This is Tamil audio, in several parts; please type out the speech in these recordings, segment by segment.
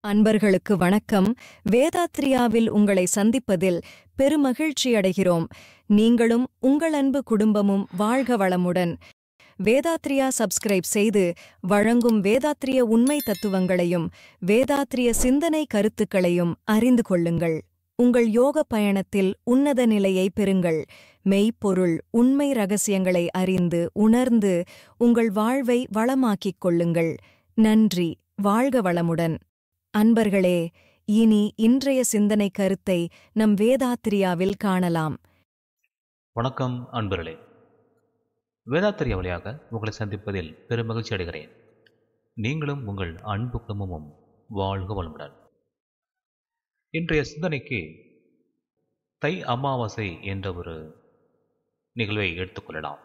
அன்பர்களுக்கு வணக்கம். வேதாத்ரியாவில் உங்களை சந்திப்பதில் பெருமகிழ்ச்சி அடைகிறோம். நீங்களும் உங்கள் அன்பு குடும்பமும் வாழ்க வளமுடன். வேதாத்ரியா சப்ஸ்கிரைப் செய்து வழங்கும் வேதாத்ரிய உண்மை தத்துவங்களையும் வேதாத்ரிய சிந்தனை கருத்துக்களையும் அறிந்து கொள்ளுங்கள். உங்கள் யோக பயணத்தில் உன்னத நிலையை பெறுங்கள். மெய்ப்பொருள் உண்மை ரகசியங்களை அறிந்து உணர்ந்து உங்கள் வாழ்வை வளமாக்கிக் கொள்ளுங்கள். நன்றி. வாழ்க வளமுடன். அன்பர்களே, இனி இன்றைய சிந்தனை கருத்தை நம் வேதாத்ரியாவில் காணலாம். வணக்கம் அன்பர்களே. வேதாத்ரியா வழியாக உங்களை சந்திப்பதில் பெருமகிழ்ச்சி அடைகிறேன். நீங்களும் உங்கள் அன்பு குடும்பமும் வாழ்க வளமுடன். இன்றைய சிந்தனைக்கு தை அமாவாசை என்ற ஒரு நிகழ்வை எடுத்துக்கொள்ளலாம்.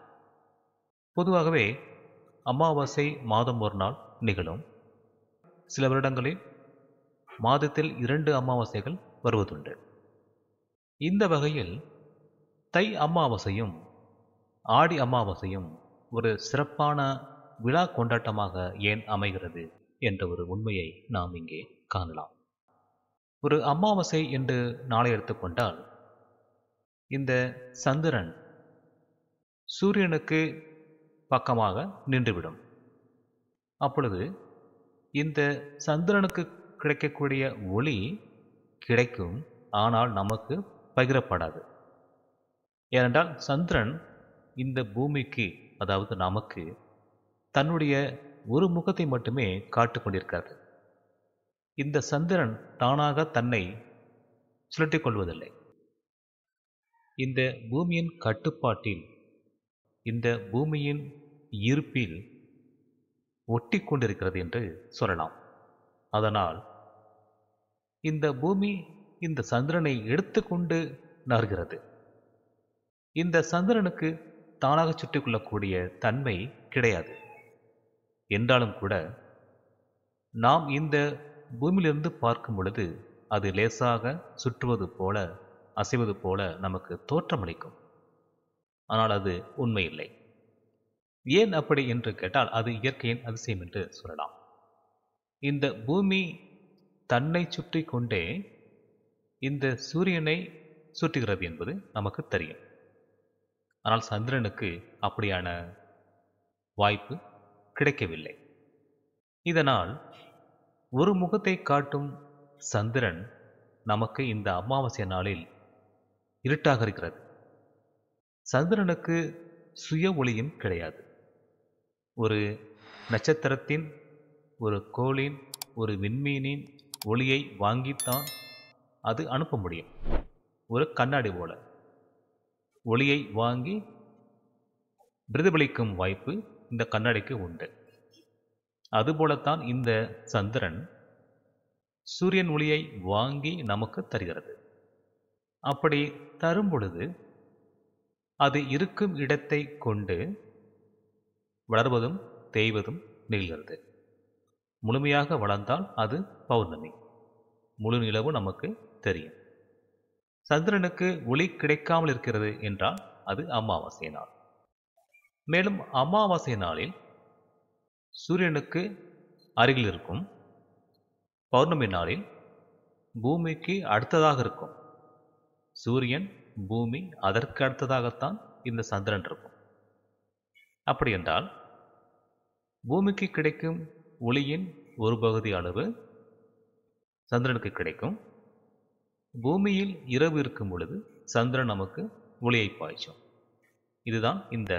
பொதுவாகவே அமாவாசை மாதம் ஒரு நாள் நிகழும். சில வருடங்களில் மாதத்தில் 2 அமாவாசைகள் வருவதுண்டு. இந்த வகையில் தை அமாவாசையும் ஆடி அமாவாசையும் ஒரு சிறப்பான விழா கொண்டாட்டமாக ஏன் அமைகிறது என்ற ஒரு உண்மையை நாம் இங்கே காணலாம். ஒரு அமாவாசை என்று நாளை எடுத்துக்கொண்டால் இந்த சந்திரன் சூரியனுக்கு பக்கமாக நின்றுவிடும். அப்பொழுது இந்த சந்திரனுக்கு கிடைக்கக்கூடிய ஒளி கிடைக்கும், ஆனால் நமக்கு பகிரப்படாது. ஏனென்றால் சந்திரன் இந்த பூமிக்கு, அதாவது நமக்கு, தன்னுடைய ஒரு முகத்தை மட்டுமே காட்டிக் கொண்டிருக்கிறது. இந்த சந்திரன் தானாக தன்னை சுழற்றிக் கொள்வதில்லை. இந்த பூமியின் கட்டுப்பாட்டில், இந்த பூமியின் ஈர்ப்பில் ஒட்டி கொண்டிருக்கிறது என்று சொல்லலாம். அதனால் இந்த பூமி இந்த சந்திரனை எடுத்துக்கொண்டு நகர்கிறது. இந்த சந்திரனுக்கு தானாக சுற்றிக் கொள்ளக்கூடிய தன்மை கிடையாது. என்றாலும் கூட நாம் இந்த பூமியிலிருந்து பார்க்கும் பொழுது அது லேசாக சுற்றுவது போல, அசைவது போல நமக்கு தோற்றமளிக்கும். ஆனால் அது உண்மையில்லை. ஏன் அப்படி என்று கேட்டால் அது இயற்கையின் அதிசயம் என்று சொல்லலாம். இந்த பூமி தன்னை சுற்றி கொண்டே இந்த சூரியனை சுற்றுகிறது என்பது நமக்கு தெரியும். ஆனால் சந்திரனுக்கு அப்படியான வாய்ப்பு கிடைக்கவில்லை. இதனால் ஒரு முகத்தை காட்டும் சந்திரன் நமக்கு இந்த அமாவாசை நாளில் இருட்டாக இருக்கிறது. சந்திரனுக்கு சுய ஒளியும் கிடையாது. ஒரு நட்சத்திரத்தின், ஒரு கோளின், ஒரு விண்மீனின் ஒளியை வாங்கித்தான் அது அனுப்ப முடியும். ஒரு கண்ணாடி போல ஒளியை வாங்கி பிரதிபலிக்கும் வாய்ப்பு இந்த கண்ணாடிக்கு உண்டு. அதுபோலத்தான் இந்த சந்திரன் சூரியன் ஒளியை வாங்கி நமக்கு தருகிறது. அப்படி தரும் பொழுது அது இருக்கும் இடத்தை கொண்டு வளர்வதும் தேய்வதும் நிகழ்கிறது. முழுமையாக வளர்ந்தால் அது பௌர்ணமி, முழு நிலவு நமக்கு தெரியும். சந்திரனுக்கு ஒளி கிடைக்காமல் இருக்கிறது என்றால் அது அமாவாசை நாள். மேலும் அமாவாசை நாளில் சூரியனுக்கு அருகில் இருக்கும். பௌர்ணமி நாளில் பூமிக்கு அடுத்ததாக இருக்கும். சூரியன், பூமி, அதற்கு அடுத்ததாகத்தான் இந்த சந்திரன் இருக்கும். அப்படி என்றால் பூமிக்கு கிடைக்கும் ஒளியின் ஒரு பகுதி அளவு சந்திரனுக்கு கிடைக்கும். பூமியில் இரவு இருக்கும் பொழுது சந்திரன் நமக்கு ஒளியை பாய்ச்சும். இதுதான் இந்த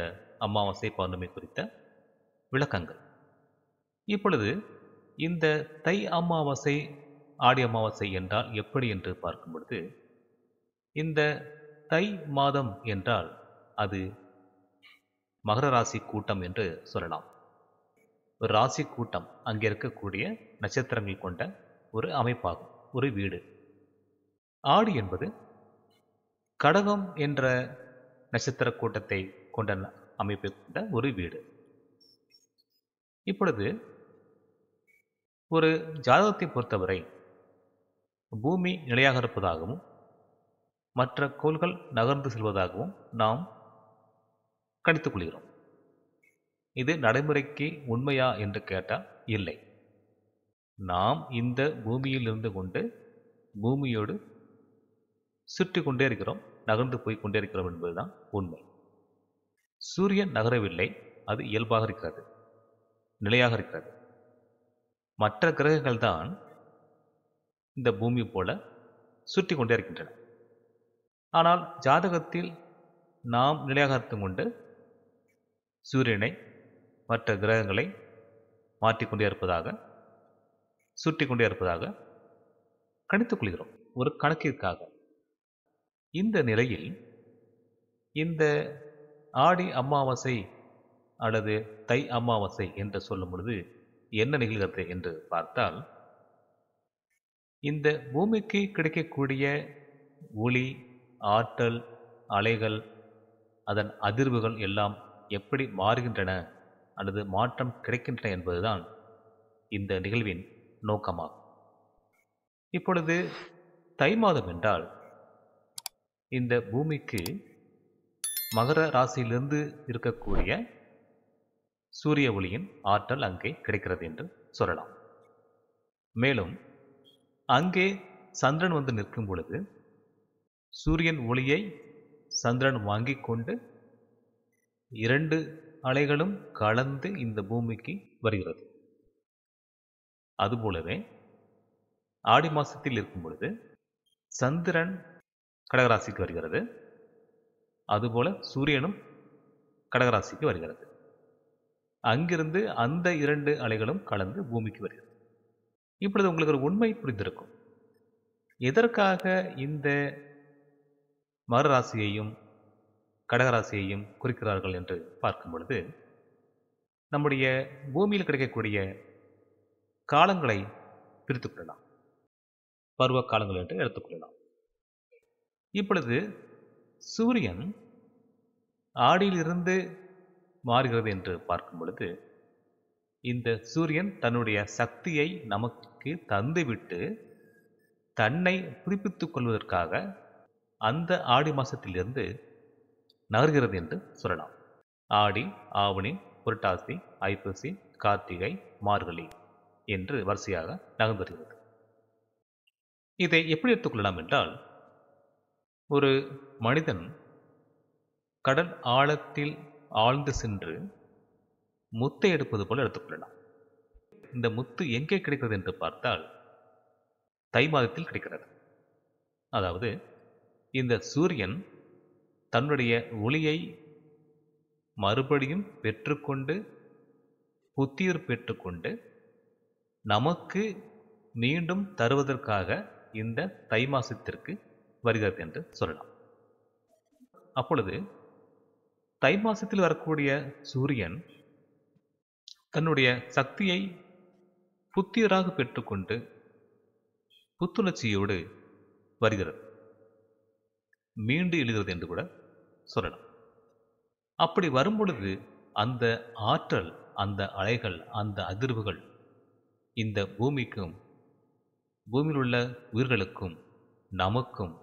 அமாவாசை பௌர்ணமி குறித்த விளக்கங்கள். இப்பொழுது இந்த தை அமாவாசை ஆடி அமாவாசை என்றால் எப்படி என்று பார்க்கும் பொழுது, இந்த தை மாதம் என்றால் அது மகர ராசி கூட்டம் என்று சொல்லலாம். ஒரு ராசி கூட்டம், அங்கே இருக்கக்கூடிய நட்சத்திரங்கள் கொண்ட ஒரு அமைப்பாகும், ஒரு வீடு. ஆடி என்பது கடகம் என்ற நட்சத்திர கூட்டத்தை கொண்ட அமைப்பை கொண்ட ஒரு வீடு. இப்பொழுது ஒரு ஜாதகத்தை பொறுத்தவரை பூமி நிலையாக இருப்பதாகவும் மற்ற கோள்கள் நகர்ந்து செல்வதாகவும் நாம் கணித்துக் கொள்கிறோம். இது நடைமுறைக்கு உண்மையா என்று கேட்டால் இல்லை. நாம் இந்த பூமியில் இருந்து கொண்டு பூமியோடு சுற்றி கொண்டே இருக்கிறோம், நகர்ந்து போய் கொண்டே இருக்கிறோம் என்பதுதான் உண்மை. சூரியன் நகரவில்லை, அது இயல்பாக இருக்கிறது, நிலையாக இருக்கிறது. மற்ற கிரகங்கள் தான் இந்த பூமி போல சுற்றி கொண்டே இருக்கின்றன. ஆனால் ஜாதகத்தில் நாம் நிலையாக இருந்து கொண்டு சூரியனை மற்ற கிரகங்களை மாற்றிக்கொண்டே இருப்பதாக, சுற்றி கொண்டே இருப்பதாக கணித்துக் கொள்கிறோம் ஒரு கணக்கிற்காக. இந்த நிலையில் இந்த ஆடி அமாவாசை அல்லது தை அமாவாசை என்று சொல்லும் பொழுது என்ன நிகழ்கிறது என்று பார்த்தால், இந்த பூமிக்கு கிடைக்கக்கூடிய ஒளி, ஆற்றல், அலைகள், அதன் அதிர்வுகள் எல்லாம் எப்படி மாறுகின்றன அல்லது மாற்றம் கிடைக்கின்றன என்பதுதான் இந்த நிகழ்வின் நோக்கமாகும். இப்பொழுது தை மாதம் என்றால் இந்த பூமிக்கு மகர ராசியிலிருந்து இருக்கக்கூடிய சூரிய ஒளியின் ஆற்றல் அங்கே கிடைக்கிறது என்று சொல்லலாம். மேலும் அங்கே சந்திரன் வந்து நிற்கும் பொழுது சூரியன் ஒளியை சந்திரன் வாங்கிக் கொண்டு இரண்டு அலைகளும் கலந்து இந்த பூமிக்கு வருகிறது. அதுபோலவே ஆடி மாசத்தில் இருக்கும் பொழுது சந்திரன் கடகராசிக்கு வருகிறது, அதுபோல சூரியனும் கடகராசிக்கு வருகிறது. அங்கிருந்து அந்த இரண்டு அலைகளும் கலந்து பூமிக்கு வருகிறது. இப்பொழுது உங்களுக்கு ஒரு உண்மை புரிந்திருக்கும். எதற்காக இந்த மகர ராசியையும் கடகராசியையும் குறிக்கிறார்கள் என்று பார்க்கும் பொழுது, நம்முடைய பூமியில் கிடைக்கக்கூடிய காலங்களை பிரித்துக் கொள்ளலாம், பருவ காலங்கள் என்று எடுத்துக்கொள்ளலாம். இப்பொழுது சூரியன் ஆடியிலிருந்து மாறுகிறது என்று பார்க்கும் பொழுது, இந்த சூரியன் தன்னுடைய சக்தியை நமக்கு தந்துவிட்டு தன்னை புதுப்பித்துக் கொள்வதற்காக அந்த ஆடி மாசத்திலிருந்து நகர்கிறது என்று சொல்லலாம். ஆடி, ஆவணி, புரட்டாசி, ஐப்பசி, கார்த்திகை, மார்கழி என்று வரிசையாக நகர்ந்து வருகிறது. இதை எப்படி எடுத்துக்கொள்ளலாம் என்றால், ஒரு மனிதன் கடல் ஆழத்தில் ஆழ்ந்து சென்று முத்தை எடுப்பது போல எடுத்துக்கொள்ளலாம். இந்த முத்து எங்கே கிடைக்கிறது என்று பார்த்தால் தை மாதத்தில் கிடைக்கிறது. அதாவது இந்த சூரியன் தன்னுடைய ஒளியை மறுபடியும் பெற்றுக்கொண்டு புத்துயிர் பெற்றுக்கொண்டு நமக்கு மீண்டும் தருவதற்காக இந்த தை மாசத்திற்கு வருகிறது என்று சொல்லலாம். அப்பொழுது தை மாசத்தில் வரக்கூடிய சூரியன் தன்னுடைய சக்தியை புத்துயிராக பெற்றுக்கொண்டு புத்துணர்ச்சியோடு வருகிறது, மீண்டு எழுகிறது என்று கூட சொல்லலாம். அப்படி வரும்பொழுது அந்த ஆற்றல், அந்த அலைகள், அந்த அதிர்வுகள் இந்த பூமிக்கும் பூமியில் உள்ள உயிர்களுக்கும் நமக்கும்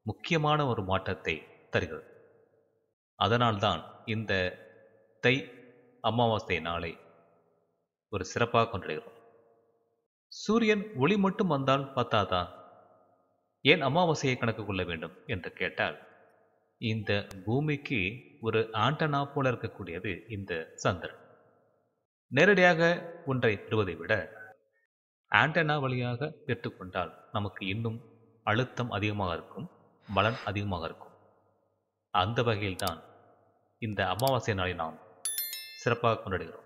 முக்கியமான ஒரு மாற்றத்தை தருகிறது. அதனால்தான் இந்த தை அமாவாசை நாளை ஒரு சிறப்பாக கொண்டாடுகிறோம். சூரியன் ஒளி மட்டும் வந்தால் பத்தாதா, ஏன் அமாவாசையை கணக்கு கொள்ள வேண்டும் என்று கேட்டால், இந்த பூமிக்கு ஒரு ஆண்டனா போல இருக்கக்கூடியது இந்த சந்திரன். நேரடியாக ஒன்றை பெறுவதை விட ஆண்டனா வழியாக பெற்றுக்கொண்டால் நமக்கு இன்னும் அழுத்தம் அதிகமாக இருக்கும், பலன் அதிகமாக இருக்கும். அந்த வகையில்தான் இந்த அமாவாசை நாளை நாம் சிறப்பாக கொண்டாடுகிறோம்.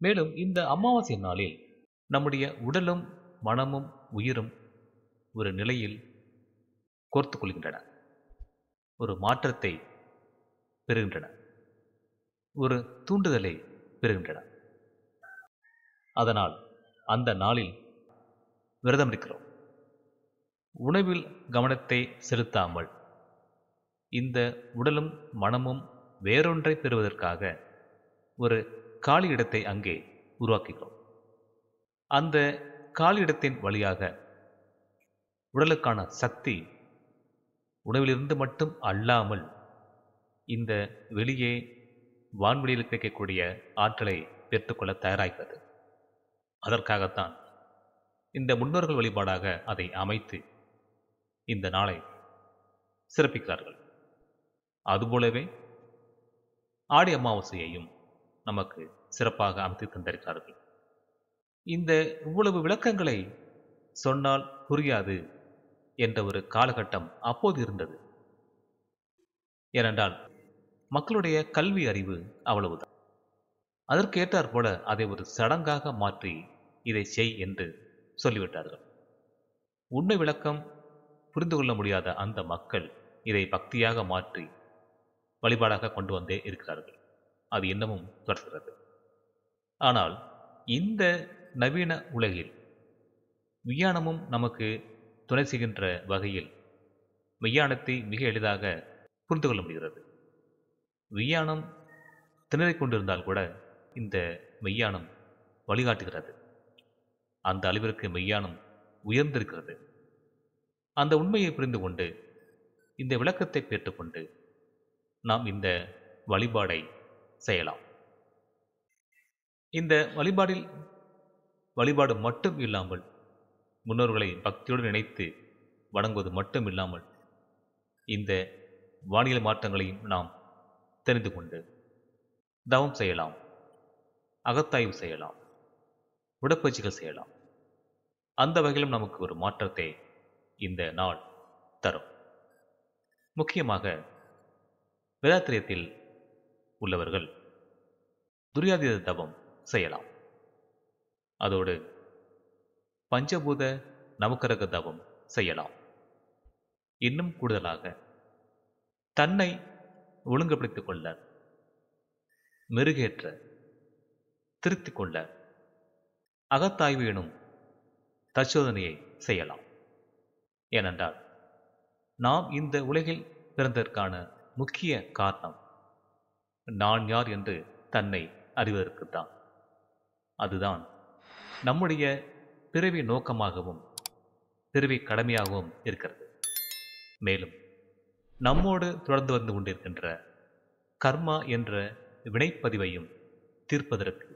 மேலும் இந்த அமாவாசை நாளில் நம்முடைய உடலும் மனமும் உயிரும் ஒரு நிலையில் கோர்த்து கொள்கின்றன, ஒரு மாற்றத்தை பெறுகின்றன, ஒரு தூண்டுதலை பெறுகின்றன. அதனால் அந்த நாளில் விரதம் இருக்கிறோம். உணவில் கவனத்தை செலுத்தாமல் இந்த உடலும் மனமும் வேறொன்றை பெறுவதற்காக ஒரு காலி இடத்தை அங்கே உருவாக்குகிறோம். அந்த காலி இடத்தின் வழியாக உடலுக்கான சக்தி உணவிலிருந்து மட்டும் அல்லாமல் இந்த வெளியே வான்வெளியில் கிடைக்கக்கூடிய ஆற்றலை பெற்றுக்கொள்ள தயாராகிறது. அதற்காகத்தான் இந்த முன்னோர்கள் வழிபாடாக அதை அமைத்து இந்த நாளை சிறப்பிக்கிறார்கள். அதுபோலவே ஆடி அமாவாசையையும் நமக்கு சிறப்பாக அமைத்து தந்திருக்கிறார்கள். இந்த இவ்வளவு விளக்கங்களை சொன்னால் புரியாது என்ற ஒரு காலகட்டம் அப்போது இருந்தது. ஏனென்றால் மக்களுடைய கல்வி அறிவு அவ்வளவுதான். அதற்கு ஏற்றாற் போல அதை ஒரு சடங்காக மாற்றி இதை செய் என்று சொல்லிவிட்டார்கள். உண்மை விளக்கம் புரிந்து கொள்ள முடியாத அந்த மக்கள் இதை பக்தியாக மாற்றி வழிபாடாக கொண்டு வந்தே இருக்கிறார்கள். அது இன்னமும் தொடர்கிறது. ஆனால் இந்த நவீன உலகில் விஞ்ஞானமும் நமக்கு துணை செய்கின்ற வகையில் மெய்யானத்தை மிக எளிதாக புரிந்து கொள்ள முடிகிறது. விஞ்ஞானம் திணறிக் கொண்டிருந்தால் கூட இந்த மெய்யானம் வழிகாட்டுகிறது. அந்த அளவிற்கு மெய்யானம் உயர்ந்திருக்கிறது. அந்த உண்மையை புரிந்து கொண்டு இந்த விளக்கத்தை பெற்றுக்கொண்டு நாம் இந்த வழிபாடை செய்யலாம். இந்த வழிபாடு மட்டும் இல்லாமல் முன்னோர்களை பக்தியோடு நினைத்து வணங்குவது மட்டும் இல்லாமல் இந்த வானிலை மாற்றங்களையும் நாம் தெரிந்து கொண்டு தவம் செய்யலாம், அகத்தாய்வு செய்யலாம், உடற்பயிற்சிகள் செய்யலாம். அந்த வகையிலும் நமக்கு ஒரு மாற்றத்தை இந்த நாள் தரும். முக்கியமாக வேதாத்திரியத்தில் உள்ளவர்கள் துரியாதீத தவம் செய்யலாம். அதோடு பஞ்சபூத நவக்கிரக தவம் செய்யலாம். இன்னும் கூடுதலாக தன்னை ஒழுங்குபடுத்திக் கொள்ள, மெருகேற்ற, திருத்திக் கொள்ள அகத்தாய்வு எனும் தற்சோதனையை செய்யலாம். ஏனென்றால் நாம் இந்த உலகில் பிறந்ததற்கான முக்கிய காரணம் நான் யார் என்று தன்னை அறிவதற்குத்தான். அதுதான் நம்முடைய பிறவி நோக்கமாகவும் பிறவி கடமையாகவும் இருக்கிறது. மேலும் நம்மோடு தொடர்ந்து வந்து கொண்டிருக்கின்ற கர்மா என்ற வினைப்பதிவையும் தீர்ப்பதற்கு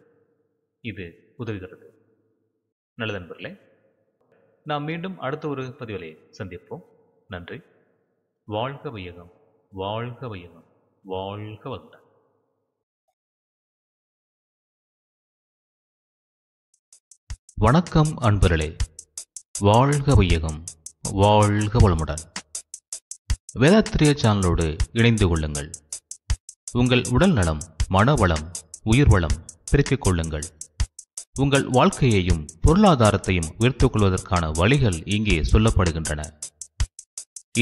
இது உதவுகிறது. நல்லது நண்பர்களே, நாம் மீண்டும் அடுத்த ஒரு பதிவிலே சந்திப்போம். நன்றி. வாழ்க வையகம், வாழ்க வையகம், வாழ்க வளமுடன். வணக்கம் அன்பர்களே, வாழ்க வையகம், வாழ்க வளமுடன். வேதாத்திரிய சேனலோடு இணைந்து கொள்ளுங்கள். உங்கள் உடல் நலம், மனவளம், உயிர் வளம் பெருக்கிக் கொள்ளுங்கள். உங்கள் வாழ்க்கையையும் பொருளாதாரத்தையும் உயர்த்திக் கொள்வதற்கான வழிகள் இங்கே சொல்லப்படுகின்றன.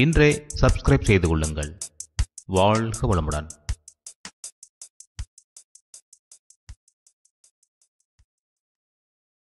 இன்றே சப்ஸ்கிரைப் செய்து கொள்ளுங்கள். வாழ்க வளமுடன்.